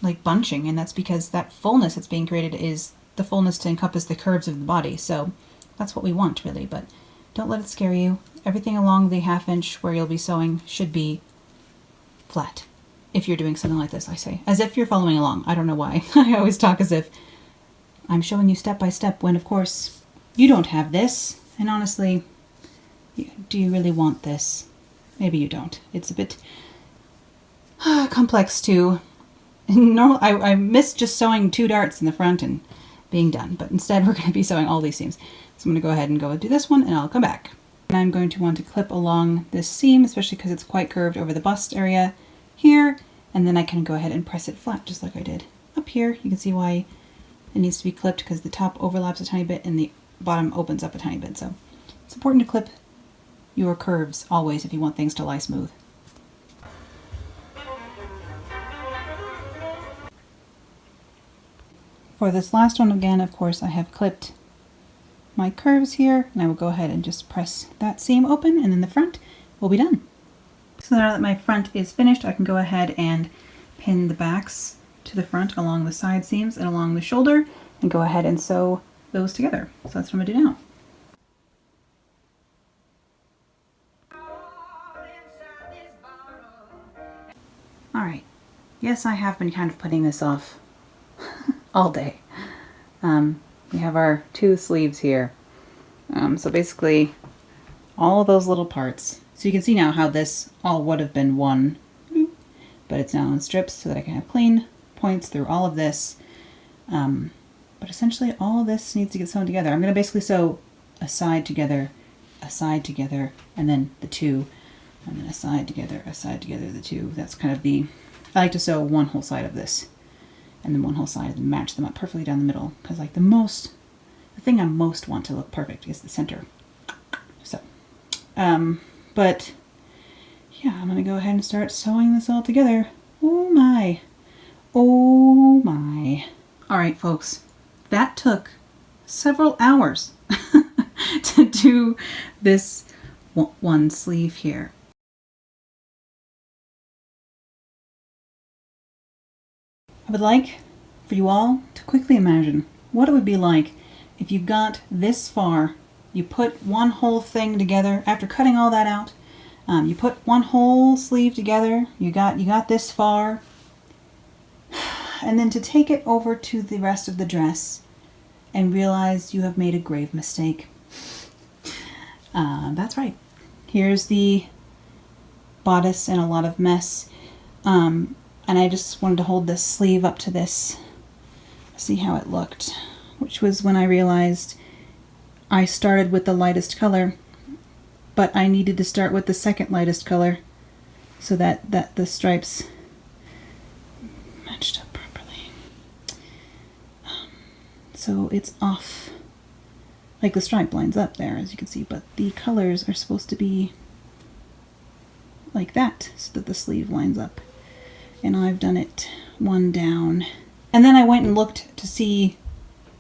like bunching, and that's because that fullness that's being created is the fullness to encompass the curves of the body. So that's what we want, really, but don't let it scare you. Everything along the 1/2 inch where you'll be sewing should be flat. If you're doing something like this, I say, as if you're following along. I don't know why. I always talk as if I'm showing you step by step, when of course you don't have this. And honestly, do you really want this? Maybe you don't. It's a bit complex too. I miss just sewing 2 darts in the front and being done, but instead we're going to be sewing all these seams. So I'm going to go ahead and go do this one, and I'll come back. And I'm going to want to clip along this seam, especially because it's quite curved over the bust area here, and then I can go ahead and press it flat just like I did up here. You can see why it needs to be clipped, because the top overlaps a tiny bit and the bottom opens up a tiny bit. So it's important to clip your curves always if you want things to lie smooth. For this last one, again, of course, I have clipped my curves here, and I will go ahead and just press that seam open, and then the front will be done. So now that my front is finished, I can go ahead and pin the backs to the front along the side seams and along the shoulder, and go ahead and sew those together. So that's what I'm going to do now. Alright, yes, I have been kind of putting this off all day. We have our 2 sleeves here. So basically all of those little parts. So you can see now how this all would have been one, but it's now in strips so that I can have clean points through all of this. But essentially all of this needs to get sewn together. I'm going to basically sew a side together, and then the 2, and then a side together, the 2. That's kind of the, I like to sew one whole side of this, and then one whole side, and match them up perfectly down the middle, because like the thing I most want to look perfect is the center. So, but yeah, I'm going to go ahead and start sewing this all together. Oh my. Oh my. All right, folks, that took several hours to do this one sleeve here. I would like for you all to quickly imagine what it would be like if you got this far, you put one whole thing together, after cutting all that out, you put one whole sleeve together, you got this far, and then to take it over to the rest of the dress and realize you have made a grave mistake. That's right. Here's the bodice and a lot of mess. And I just wanted to hold this sleeve up to this, see how it looked, which was when I realized I started with the lightest color, but I needed to start with the second lightest color so that the stripes matched up properly. So it's off, like the stripe lines up there, as you can see, but the colors are supposed to be like that so that the sleeve lines up. And I've done it one down. And then I went and looked to see,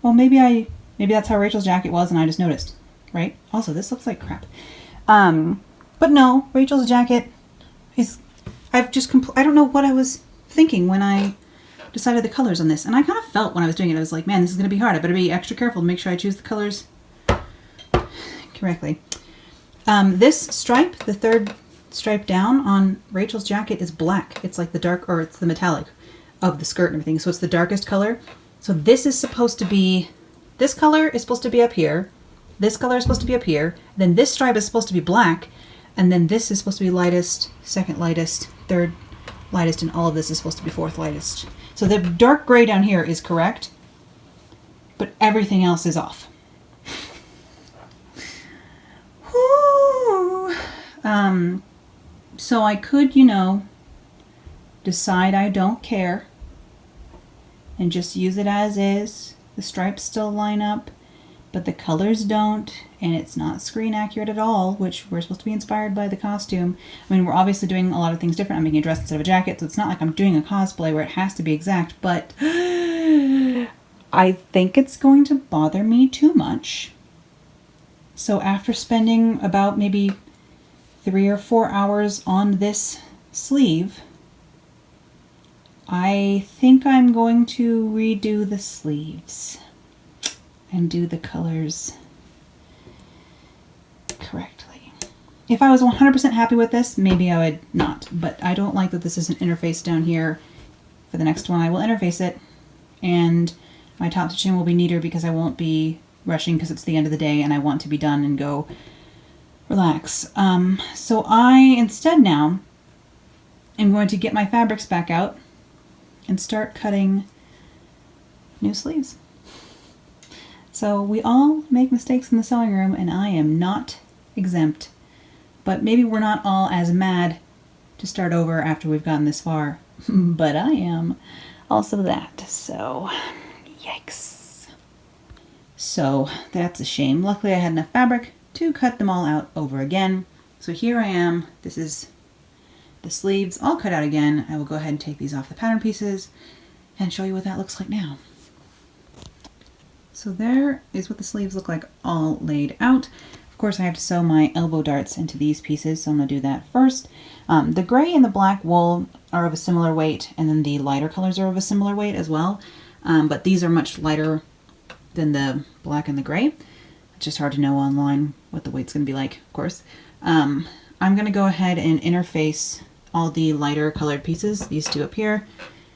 well, maybe that's how Rachel's jacket was and I just noticed, right? Also, this looks like crap. But no, Rachel's jacket is, I don't know what I was thinking when I decided the colors on this. And I kind of felt when I was doing it, I was like, man, this is going to be hard. I better be extra careful to make sure I choose the colors correctly. This stripe, the third stripe down on Rachel's jacket, is black. It's like the dark, or it's the metallic of the skirt and everything. So it's the darkest color. So this is supposed to be, this color is supposed to be up here. This color is supposed to be up here. Then this stripe is supposed to be black. And then this is supposed to be lightest, second lightest, third lightest, and all of this is supposed to be fourth lightest. So the dark gray down here is correct, but everything else is off. So I could, decide I don't care and just use it as is. The stripes still line up, but the colors don't, and it's not screen accurate at all, which we're supposed to be inspired by the costume. I mean, we're obviously doing a lot of things different. I'm making a dress instead of a jacket, so it's not like I'm doing a cosplay where it has to be exact, but I think it's going to bother me too much. So after spending about maybe 3 or 4 hours on this sleeve, I think I'm going to redo the sleeves and do the colors correctly. If I was 100% happy with this, maybe I would not, but I don't like that this isn't interfaced down here. For the next one, I will interface it, and my top stitching will be neater because I won't be rushing because it's the end of the day and I want to be done and go relax. So I instead now am going to get my fabrics back out and start cutting new sleeves. So we all make mistakes in the sewing room, and I am not exempt. But maybe we're not all as mad to start over after we've gotten this far. But I am also that, so yikes. So that's a shame. Luckily I had enough fabric to cut them all out over again. So here I am. This is the sleeves all cut out again. I will go ahead and take these off the pattern pieces and show you what that looks like now. So there is what the sleeves look like all laid out. Of course I have to sew my elbow darts into these pieces, so I'm going to do that first. The gray and the black wool are of a similar weight, and then the lighter colors are of a similar weight as well. But these are much lighter than the black and the gray. It's just hard to know online what the weight's going to be like, of course. I'm going to go ahead and interface all the lighter colored pieces, these two up here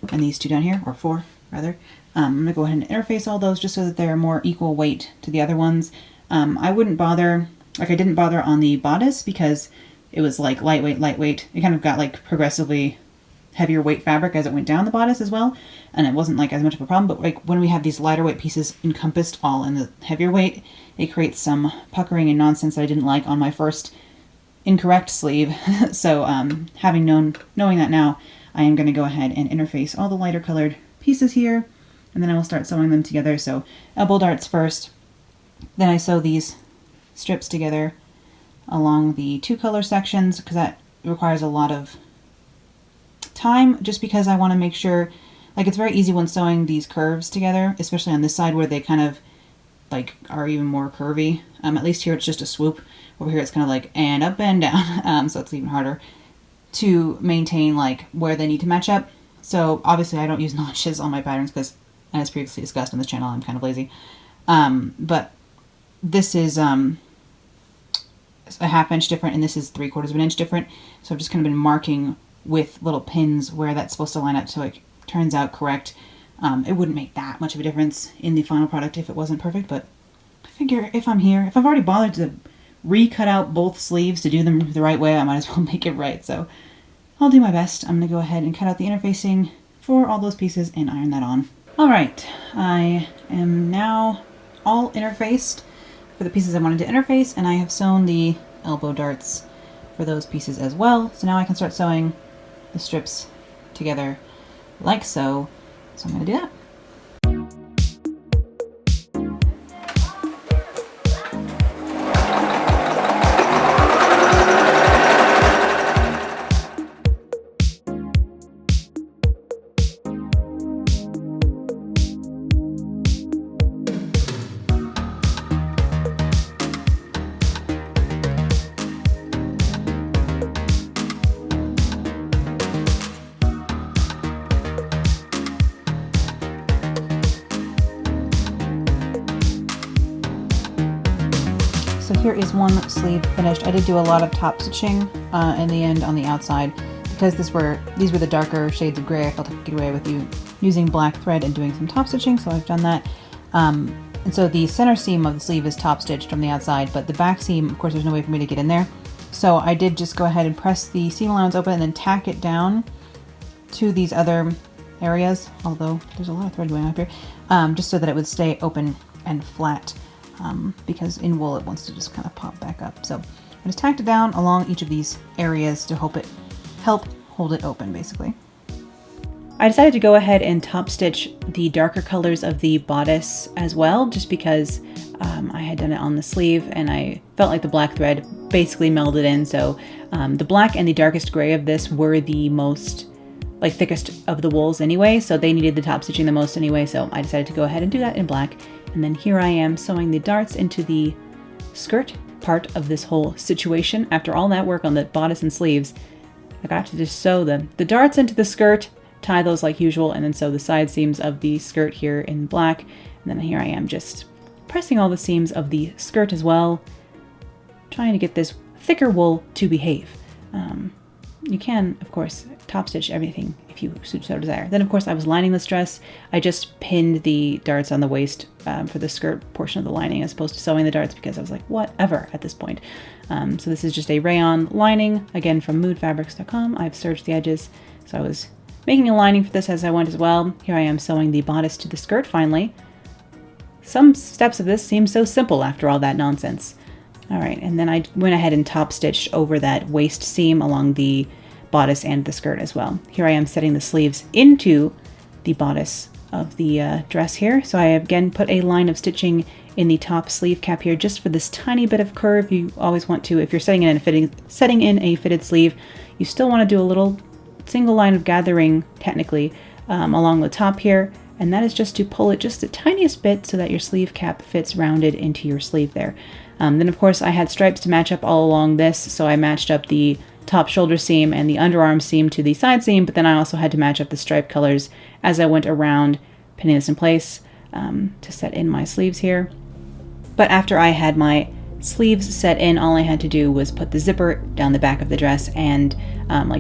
and these two down here, or four rather. I'm going to go ahead and interface all those just so that they're more equal weight to the other ones. I wouldn't bother, like I didn't bother on the bodice because it was like lightweight. It kind of got like progressively heavier weight fabric as it went down the bodice as well, and it wasn't like as much of a problem. But like when we have these lighter weight pieces encompassed all in the heavier weight, it creates some puckering and nonsense that I didn't like on my first incorrect sleeve. So knowing that now, I am going to go ahead and interface all the lighter colored pieces here, and then I will start sewing them together. So elbow darts first, then I sew these strips together along the two color sections because that requires a lot of time, just because I want to make sure, like it's very easy when sewing these curves together, especially on this side where they kind of like are even more curvy. At least here it's just a swoop. Over here it's kind of like and up and down, so it's even harder to maintain like where they need to match up. So obviously I don't use notches on my patterns because, as previously discussed on this channel, I'm kind of lazy. But this is a ½ inch different, and this is 3/4 of an inch different. So I've just kind of been marking with little pins where that's supposed to line up so it turns out correct. It wouldn't make that much of a difference in the final product if it wasn't perfect, but I figure if I'm here, if I've already bothered to recut out both sleeves to do them the right way, I might as well make it right. So I'll do my best. I'm going to go ahead and cut out the interfacing for all those pieces and iron that on. Alright, I am now all interfaced for the pieces I wanted to interface, and I have sewn the elbow darts for those pieces as well. So now I can start sewing the strips together like so. So I'm going to do that. so here is one sleeve finished. I did do a lot of top stitching in the end on the outside because these were the darker shades of gray. I felt I could get away with using black thread and doing some top stitching, so I've done that. And so the center seam of the sleeve is top stitched from the outside, but the back seam, of course, there's no way for me to get in there. So I did just go ahead and press the seam allowance open and then tack it down to these other areas, although there's a lot of thread going up here, just so that it would stay open and flat, because in wool it wants to just kind of pop back up. So I just tacked it down along each of these areas to help hold it open, basically. I decided to go ahead and top stitch the darker colors of the bodice as well, just because I had done it on the sleeve and I felt like the black thread basically melded in. So the black and the darkest gray of this were the most thickest of the wools anyway, so they needed the top stitching the most anyway, so I decided to go ahead and do that in black. And then here I am sewing the darts into the skirt part of this whole situation. After all that work on the bodice and sleeves, I got to just sew the darts into the skirt, tie those like usual, and then sew the side seams of the skirt here in black. And then here I am just pressing all the seams of the skirt as well, trying to get this thicker wool to behave. You can, of course, top stitch everything if you so desire. Then, of course, I was lining this dress. I just pinned the darts on the waist for the skirt portion of the lining as opposed to sewing the darts because I was like, whatever at this point. So this is just a rayon lining, again from moodfabrics.com. I've serged the edges, so I was making a lining for this as I went as well. Here I am sewing the bodice to the skirt finally. Some steps of this seem so simple after all that nonsense. All right, and then I went ahead and top stitched over that waist seam along the bodice and the skirt as well. Here I am setting the sleeves into the bodice of the dress here. So I again put a line of stitching in the top sleeve cap here just for this tiny bit of curve. You always want to, if you're setting in a fitted sleeve, you still want to do a little single line of gathering technically along the top here. And that is just to pull it just the tiniest bit so that your sleeve cap fits rounded into your sleeve there. Then of course I had stripes to match up all along this, so I matched up the top shoulder seam and the underarm seam to the side seam, but then I also had to match up the stripe colors as I went around pinning this in place to set in my sleeves here. But after I had my sleeves set in, all I had to do was put the zipper down the back of the dress and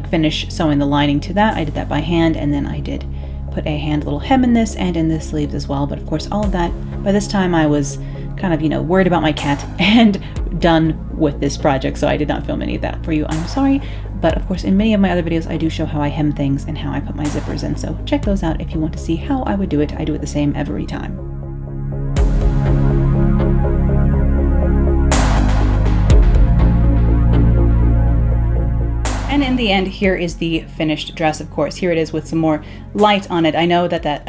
finish sewing the lining to that. I did that by hand, and then I did put a hand little hem in this and in the sleeves as well. But of course all of that, by this time I was kind of, worried about my cat and done with this project, so I did not film any of that for you. I'm sorry, but of course in many of my other videos I do show how I hem things and how I put my zippers in, so check those out if you want to see how I would do it. I do it the same every time. And in the end, here is the finished dress, of course. Here it is with some more light on it. I know that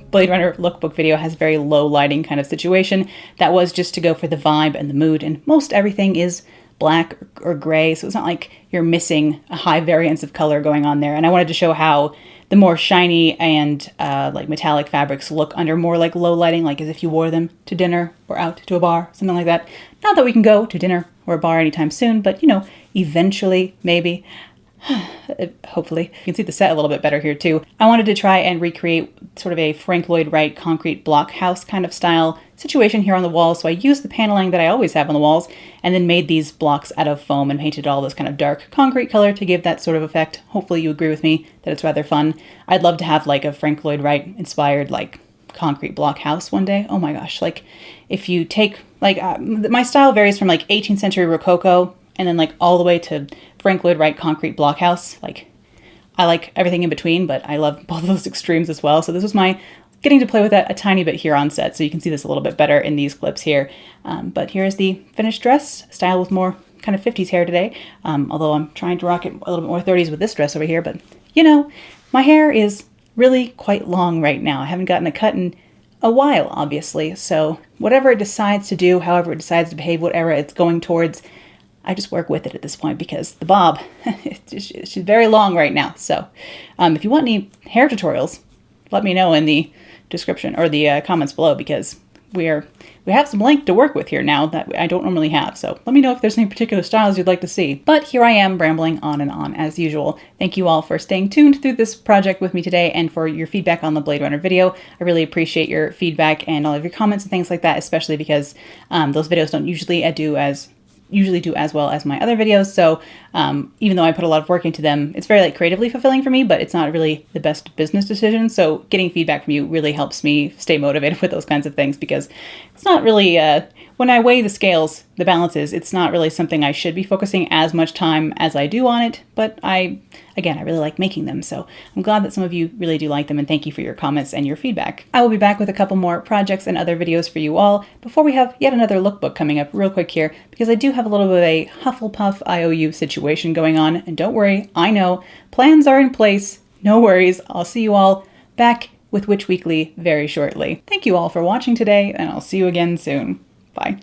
Blade Runner lookbook video has very low lighting kind of situation. That was just to go for the vibe and the mood, and most everything is black or gray, so it's not like you're missing a high variance of color going on there. And I wanted to show how the more shiny and metallic fabrics look under more low lighting, like as if you wore them to dinner or out to a bar, something like that. Not that we can go to dinner or a bar anytime soon, but eventually, maybe. Hopefully. You can see the set a little bit better here too. I wanted to try and recreate sort of a Frank Lloyd Wright concrete block house kind of style situation here on the walls. So I used the paneling that I always have on the walls and then made these blocks out of foam and painted all this kind of dark concrete color to give that sort of effect. Hopefully you agree with me that it's rather fun. I'd love to have a Frank Lloyd Wright inspired concrete block house one day. Oh my gosh. If you take my style varies from 18th century Rococo and then all the way to Frank Lloyd Wright concrete blockhouse. I like everything in between, but I love both of those extremes as well. So this was my getting to play with that a tiny bit here on set, so you can see this a little bit better in these clips here. But here's the finished dress, styled with more kind of 50s hair today, although I'm trying to rock it a little bit more 30s with this dress over here. But my hair is really quite long right now. I haven't gotten a cut in a while, obviously. So whatever it decides to do, however it decides to behave, whatever it's going towards, I just work with it at this point because the bob, she's very long right now. So if you want any hair tutorials, let me know in the description or the comments below, because we have some length to work with here now that I don't normally have. So let me know if there's any particular styles you'd like to see. But here I am rambling on and on as usual. Thank you all for staying tuned through this project with me today and for your feedback on the Blade Runner video. I really appreciate your feedback and all of your comments and things like that, especially because those videos don't usually do as well as my other videos. So even though I put a lot of work into them, it's very creatively fulfilling for me, but it's not really the best business decision. So getting feedback from you really helps me stay motivated with those kinds of things, because it's not really, when I weigh the scales, the balances, it's not really something I should be focusing as much time as I do on it. But I really like making them. So I'm glad that some of you really do like them, and thank you for your comments and your feedback. I will be back with a couple more projects and other videos for you all before we have yet another lookbook coming up real quick here, because I do have a little bit of a Hufflepuff IOU situation going on. And don't worry, I know plans are in place. No worries. I'll see you all back with Witch Weekly very shortly. Thank you all for watching today, and I'll see you again soon. Bye.